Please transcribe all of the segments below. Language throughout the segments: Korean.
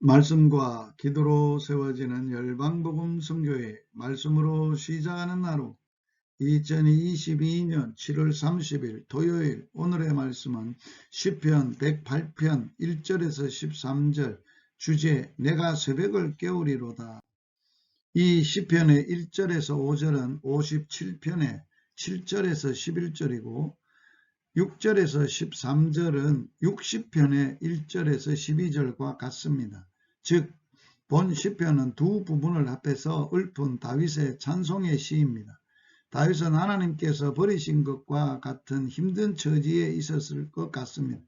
말씀과 기도로 세워지는 열방복음 선교회 말씀으로 시작하는 하루 2022년 7월 30일 토요일 오늘의 말씀은 시편 108편 1절에서 13절 주제 내가 새벽을 깨우리로다. 이 시편의 1절에서 5절은 57편의 7절에서 11절이고 6절에서 13절은 60편의 1절에서 12절과 같습니다. 즉, 본 시편은 두 부분을 합해서 읊은 다윗의 찬송의 시입니다. 다윗은 하나님께서 버리신 것과 같은 힘든 처지에 있었을 것 같습니다.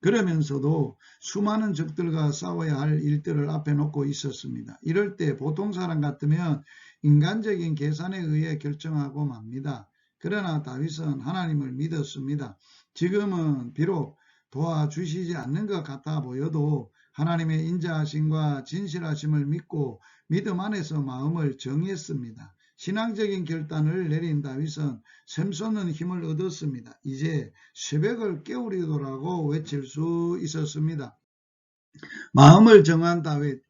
그러면서도 수많은 적들과 싸워야 할 일들을 앞에 놓고 있었습니다. 이럴 때 보통 사람 같으면 인간적인 계산에 의해 결정하고 맙니다. 그러나 다윗은 하나님을 믿었습니다. 지금은 비록 도와주시지 않는 것 같아 보여도 하나님의 인자하심과 진실하심을 믿고 믿음 안에서 마음을 정했습니다. 신앙적인 결단을 내린 다윗은 샘솟는 힘을 얻었습니다. 이제 새벽을 깨우리도라고 외칠 수 있었습니다. 마음을 정한 다윗,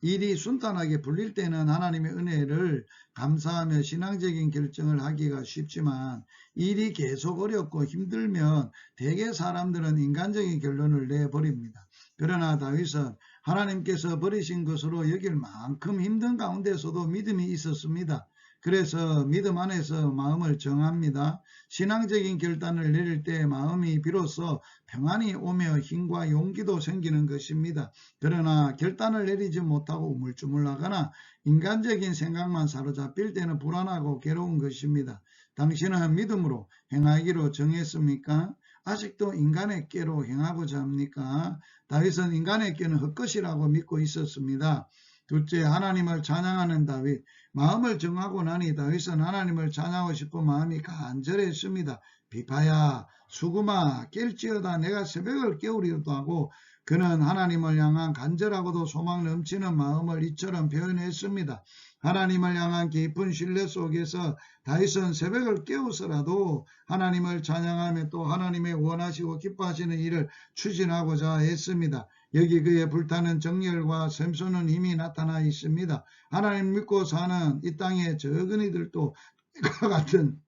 일이 순탄하게 풀릴 때는 하나님의 은혜를 감사하며 신앙적인 결정을 하기가 쉽지만 일이 계속 어렵고 힘들면 대개 사람들은 인간적인 결론을 내버립니다. 그러나 다윗은 하나님께서 버리신 것으로 여길 만큼 힘든 가운데서도 믿음이 있었습니다. 그래서 믿음 안에서 마음을 정합니다. 신앙적인 결단을 내릴 때 마음이 비로소 평안이 오며 힘과 용기도 생기는 것입니다. 그러나 결단을 내리지 못하고 우물쭈물하거나 인간적인 생각만 사로잡힐 때는 불안하고 괴로운 것입니다. 당신은 믿음으로 행하기로 정했습니까? 아직도 인간의 꾀로 행하고자 합니까? 다윗은 인간의 꾀는 헛것이라고 믿고 있었습니다. 둘째, 하나님을 찬양하는 다윗. 마음을 정하고 나니 다윗은 하나님을 찬양하고 싶은 마음이 간절했습니다. 비파야 수구마 깰지어다 내가 새벽을 깨우리로도 하고 그는 하나님을 향한 간절하고도 소망 넘치는 마음을 이처럼 표현했습니다. 하나님을 향한 깊은 신뢰 속에서 다윗은 새벽을 깨우서라도 하나님을 찬양하며 또 하나님의 원하시고 기뻐하시는 일을 추진하고자 했습니다. 여기 그의 불타는 정열과 샘솟는 힘이 나타나 있습니다. 하나님 믿고 사는 이 땅의 적은 이들도 이와 같은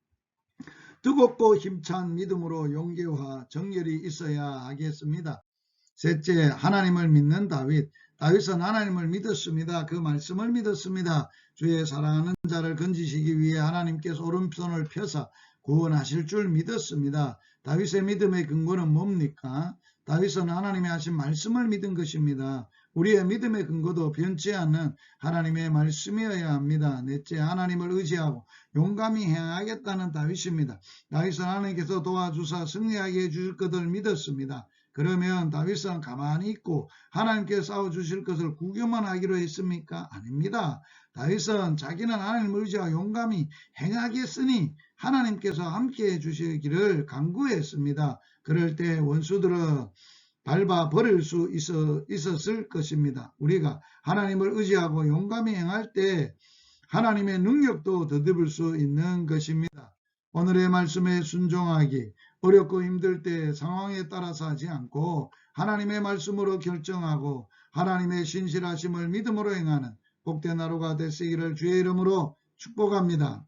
뜨겁고 힘찬 믿음으로 용기와 정열이 있어야 하겠습니다. 셋째, 하나님을 믿는 다윗. 다윗은 하나님을 믿었습니다. 그 말씀을 믿었습니다. 주의 사랑하는 자를 건지시기 위해 하나님께서 오른손을 펴사 구원하실 줄 믿었습니다. 다윗의 믿음의 근거는 뭡니까? 다윗은 하나님이 하신 말씀을 믿은 것입니다. 우리의 믿음의 근거도 변치 않는 하나님의 말씀이어야 합니다. 넷째, 하나님을 의지하고 용감히 행하겠다는 다윗입니다. 다윗은 하나님께서 도와주사 승리하게 해주실 것을 믿었습니다. 그러면 다윗은 가만히 있고 하나님께 싸워주실 것을 구경만 하기로 했습니까? 아닙니다. 다윗은 자기는 하나님을 의지하고 용감히 행하겠으니 하나님께서 함께해 주시기를 간구했습니다. 그럴 때 원수들은 밟아 버릴 수 있었을 것입니다. 우리가 하나님을 의지하고 용감히 행할 때 하나님의 능력도 더듬을 수 있는 것입니다. 오늘의 말씀에 순종하기, 어렵고 힘들 때 상황에 따라서 하지 않고 하나님의 말씀으로 결정하고 하나님의 신실하심을 믿음으로 행하는 복된 하루가 되시기를 주의 이름으로 축복합니다.